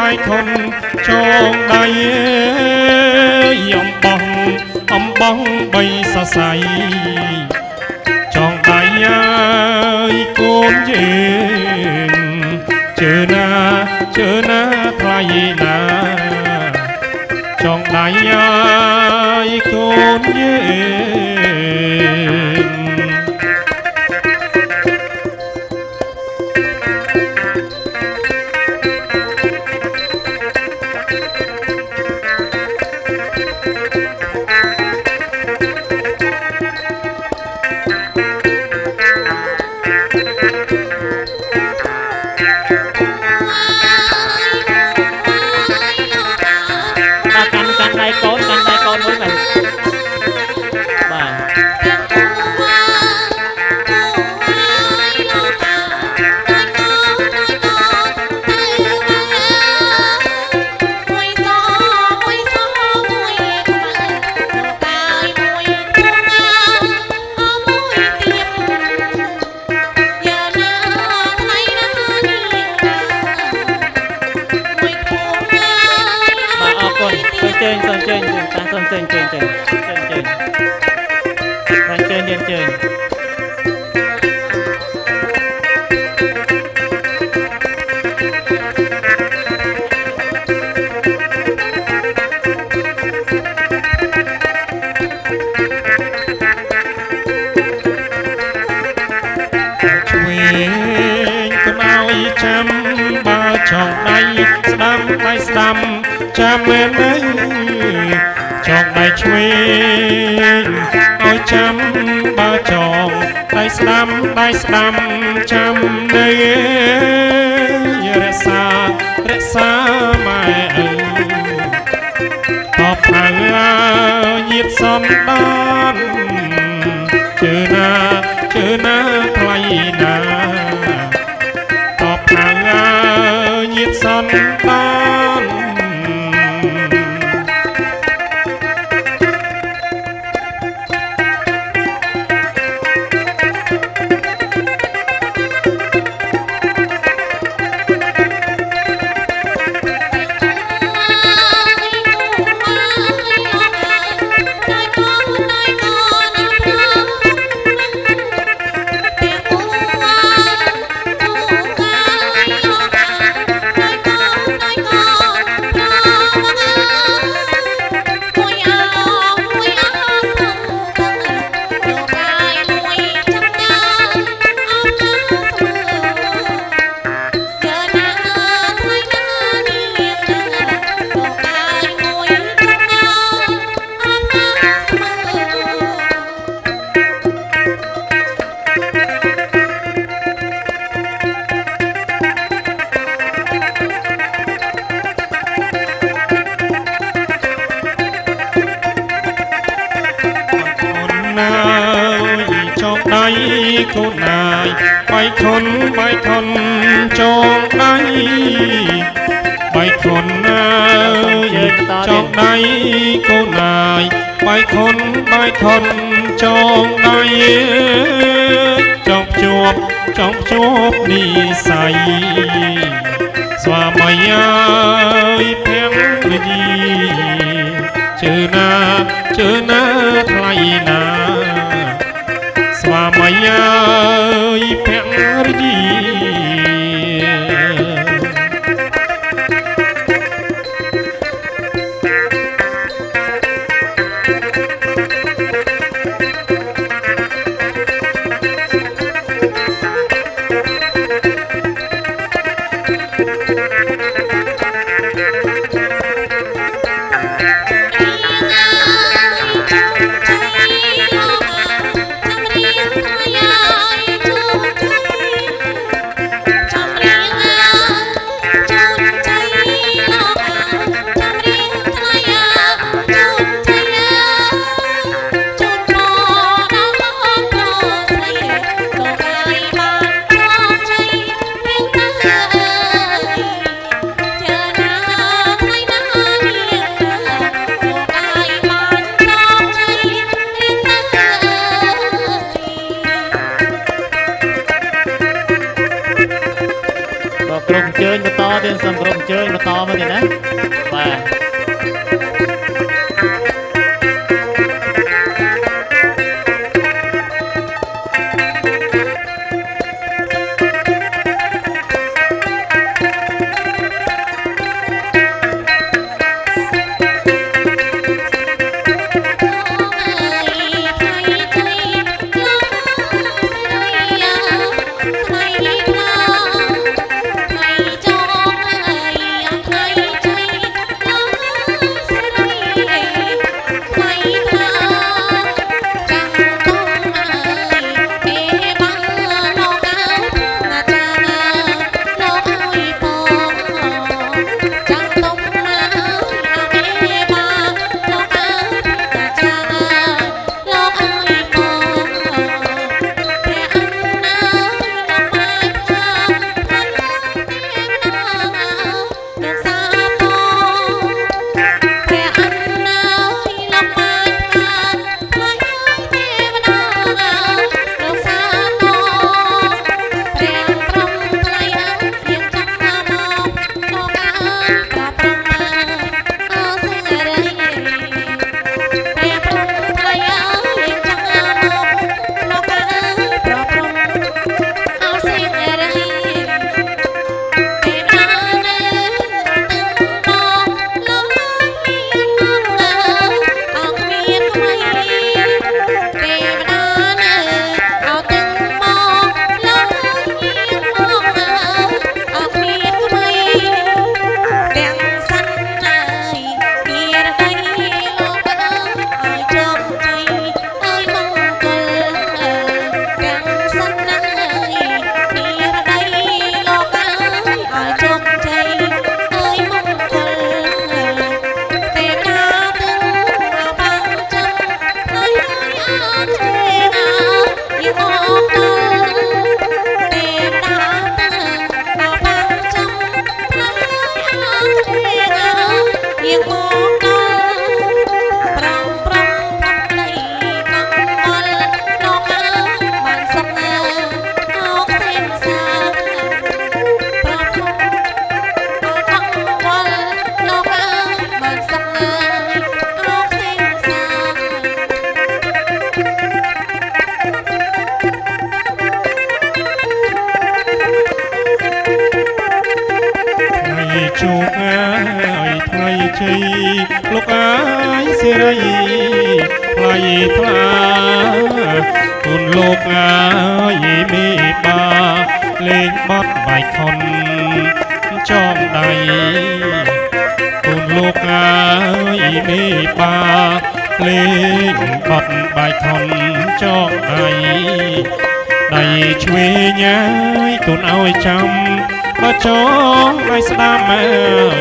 បាយខុនចងដៃអំបងបីសរសៃចងដៃអើយកូនយើងជើណាថ្លៃណាចងដៃអើយកូនយើងចងដៃស្ដាំចាំមែនទេចងដៃឆ្វេងឲ្យចាំបើចងដៃស្ដាំចាំនៅរក្សាម៉ែអើតបផៅញាតសំដានជើណាថ្លៃណាតបផៅញាតសំដានចងដៃកូនណាយបាយខុនចងដៃបាយខុនណាយចងដៃកូនណាយបាយខុនចងដៃចងភ្ជាប់និស័យស្វាមីអើយភរិយាជើណាថ្លៃណាស្វាមីអើយភរិយាក្រុមជើញបន្តទៀតសំក្រុមជើញបន្តមក ទៀតណាបាទ ជោគអាយថ្ងៃជ័យលោកអាយសេរីថ្លៃថ្លាគុណលោកអាយមេបាលេងបត់បាយខុនចងដៃគុណលោកអាយមេបាលេងបត់បាយខុនចងដៃដៃឆ្វេងញ៉ាយគុណឲ្យចាំបើចងដៃស្ដាំអើ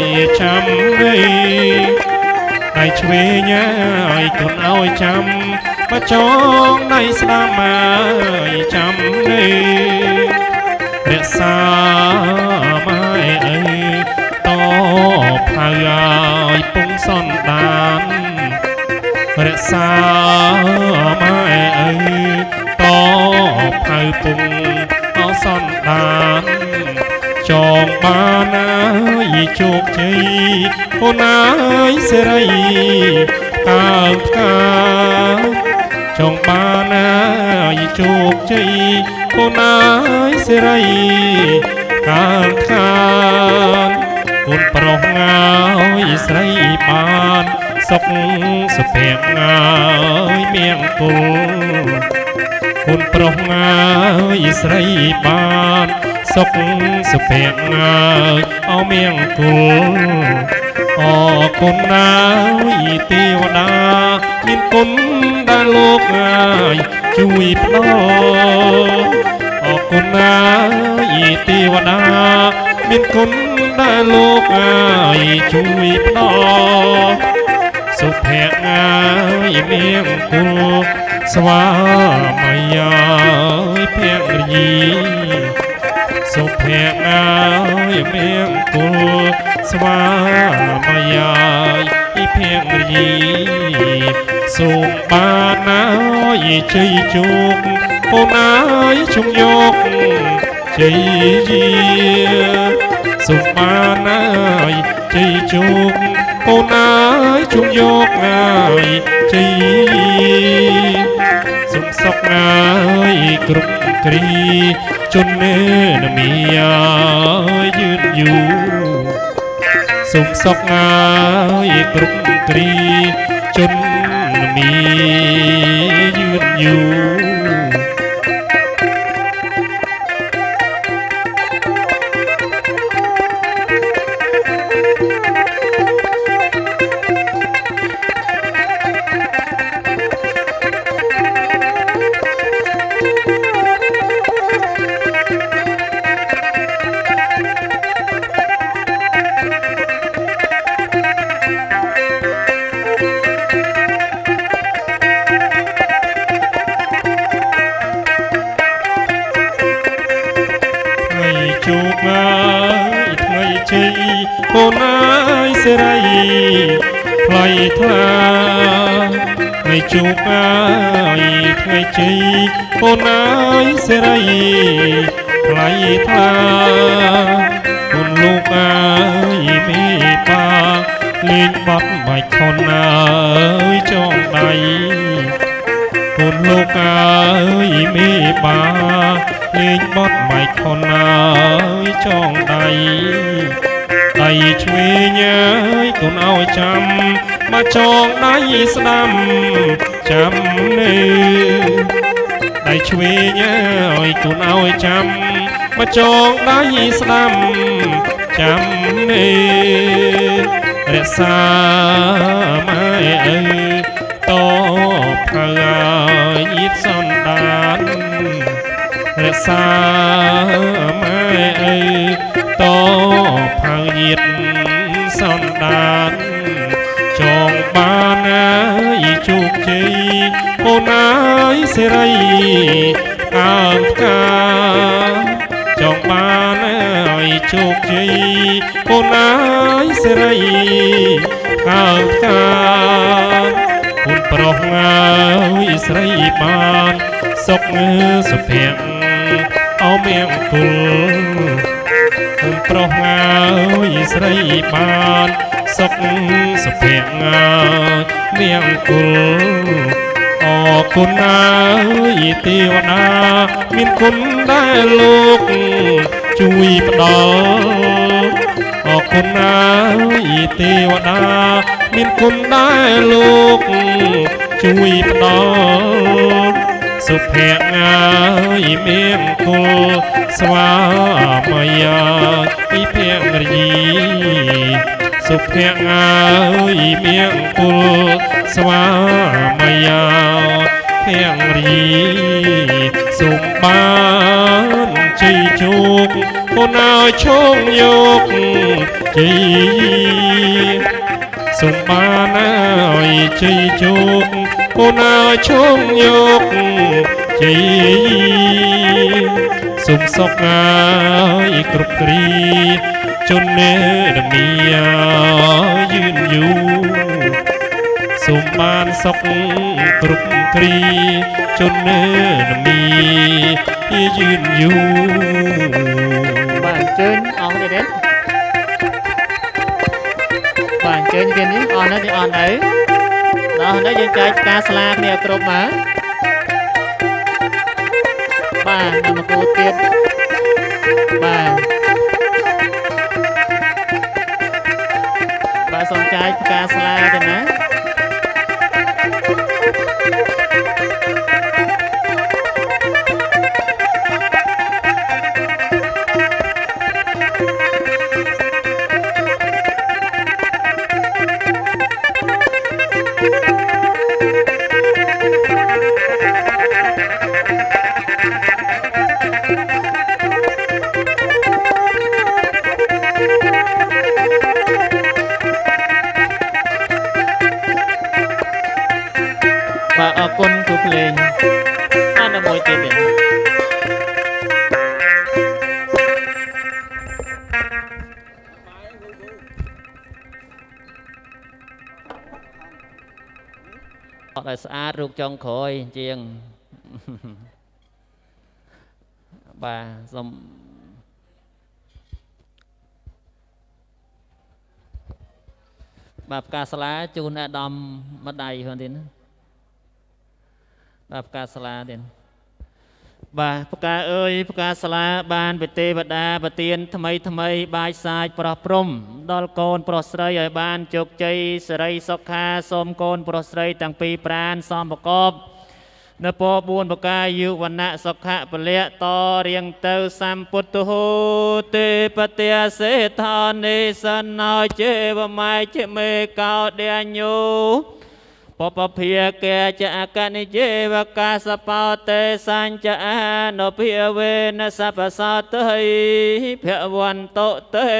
យចាំនេះដៃឆ្វេងញ៉ាយគុណឲ្យចាំបើចងដៃស្ដាំអើយចាំនេះរក្សាម៉ែអើយតផៅឲ្យពងសន្តានរក្សាម៉ែអើយតផៅពងអសន្តានចងបានអើយជោគជ័យអូនអើយសេរីកើផ្កាចងបានអើយជោគជ័យអូនអើយសេរីកើផ្កាគុណប្រុសអើយស្រីបានសុខសុភ័ក្រអើយមង្គលគុណប្រុសអើយស្រីបានសុខសុភ័ក្រអើយអមង្គលអរគុណណាយទេវតាមានគុណដែលលោកអើយជួយផ្ដល់អរគុណណាយទេវតាមានគុណដែលលោកអើយជួយផ្ដល់សុភ័ក្រអើយមង្គលស្វាមីអើយភរិយាសុភ័ក្រអើយមង្គលស្វាមីអើយភរិយាសូមបានអើយជ័យជោគអូនអើយជុំយកជ័យយាសូមបានអើយ ជ័យជោគកូនអើយជុំយកងាយជ័យសុខសុខងាយគ្រប់គ្រីជននេនមីយឺនយូរសុខសុខងាយគ្រប់គ្រីជនមីយឺនយូរជោគងាយថ្ងៃជ័យកូនអើយសេរីថ្លៃថ្លាថ្ងៃជោគងាយថ្ងៃជ័យកូនអើយសេរីថ្លៃថ្លាគុណលោកអើយមេបាលេងបត់បាច់ខនអើយចងដៃគុណលោកអើយមេបាលេងបត់ម៉ៃខនអើយចងដៃដៃឆ្វេងអើយកូនឲ្យចាំមកចងដៃស្ដាំចាំនេះដៃឆ្វេងអើយកូនឲ្យចាំមកចងដៃស្ដាំចាំនេះរក្សាម៉ែអើតបហើយញាតសន្តានរក្សាម៉ែអើតផៅញាតសន្តានចងបានអើយជោគជ័យកូនអើយសេរីកើងផ្កាចងបានអើយជោគជ័យកូនអើយសេរីកើងផ្កាគុណប្រុសអើយស្រីបានសុខសុភ័ក្រអមៀងគុលគុណប្រុសអើយស្រីបានសុខសុភ័ក្រមៀងគុលអរគុណអើយទេវតាមានគុណដែលលោកជួយផ្ដល់អរគុណអើយទេវតាមានគុណដែលលោកជួយផ្ដល់សុភ័ក្រអើយមានគុលស្វាមយាពីភរិយសុភ័ក្រអើយមានគុលស្វាមយាភរិយសុំបានជ័យជោគកូនអើយឈងយកជ័យសុំបានអើយជ័យជោគកូនអើយឈងយកជ័យសុំសុខអើយគ្រប់គ្រីជននេនមីយឺនយូរសុំបានសុខគ្រប់គ្រីជននេនមីយឺនយូរបាទអញ្ជើញអស់ទេដែរបាទអញ្ជើញទៀតនេះអស់នៅទីអស់នៅដល់នេះយើងចែកផ្កាស្លាគ្នាគ្រប់មកបាទដល់មកគូទៀតបាទសូមចែកផ្កាស្លាទៅណាបាទអរគុណគ្រូភ្លេងអនុមោទទៀតអត់ឲ្យស្អាតរូបចុងក្រោយជាងបាទសូម បាទផ្កាសាលាជូនអាដាមម្ដាយហ្នឹងទៀតណាបាទផ្កាសាលាទៀតបាទផ្កាអើយផ្កាសាលាបានបទេវតាប្រទានថ្មីបាយសាចប្រោះព្រំដល់កូនប្រុសស្រីឲ្យបានជោគជ័យសិរីសុខាសូមកូនប្រុសស្រីទាំងពីរប្រានសំប្រកបនៅព4ប្រការយុវណៈសុខៈពលៈតរៀងទៅសម្ពុទ្ធហូទេបតិសេដ្ឋានិសណោចេវម៉ៃជមេកោដេញោពពភាកេចអកនិជេវកាសបោតេសញ្ចអានុភិវេនសពសោតេភវន្តោតេ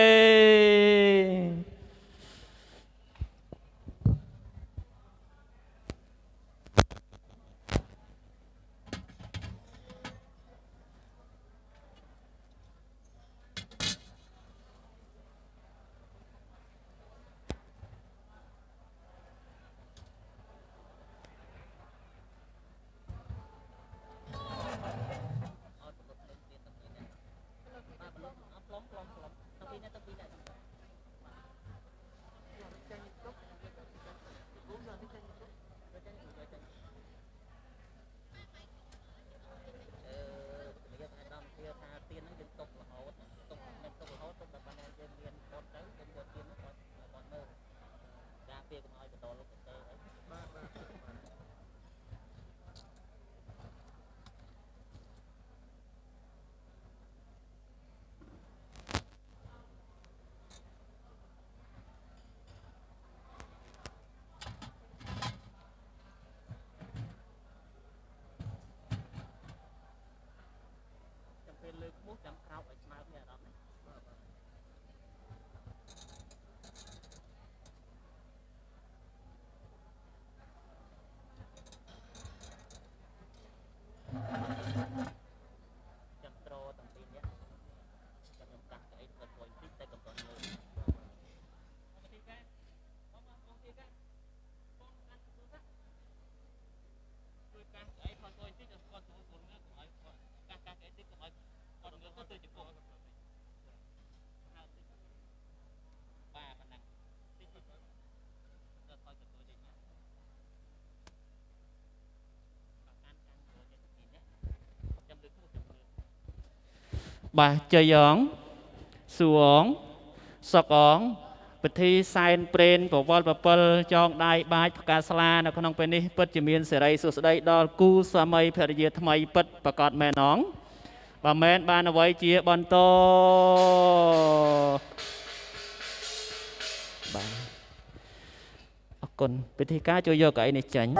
បាទជយងសួងសុកអងពិធីសែនព្រេនប្រវល់7ចងដៃបាចផ្កាស្លានៅក្នុងពេលនេះពិតជាមានសេរីសុស្ដីដល់គូស្វាមីភរិយាថ្មីពិតប្រកបមែនអងបើមែនបានអ្វីជាបន្តបាទអរគុណពិធីការជួយយកកៅអីនេះចាញ់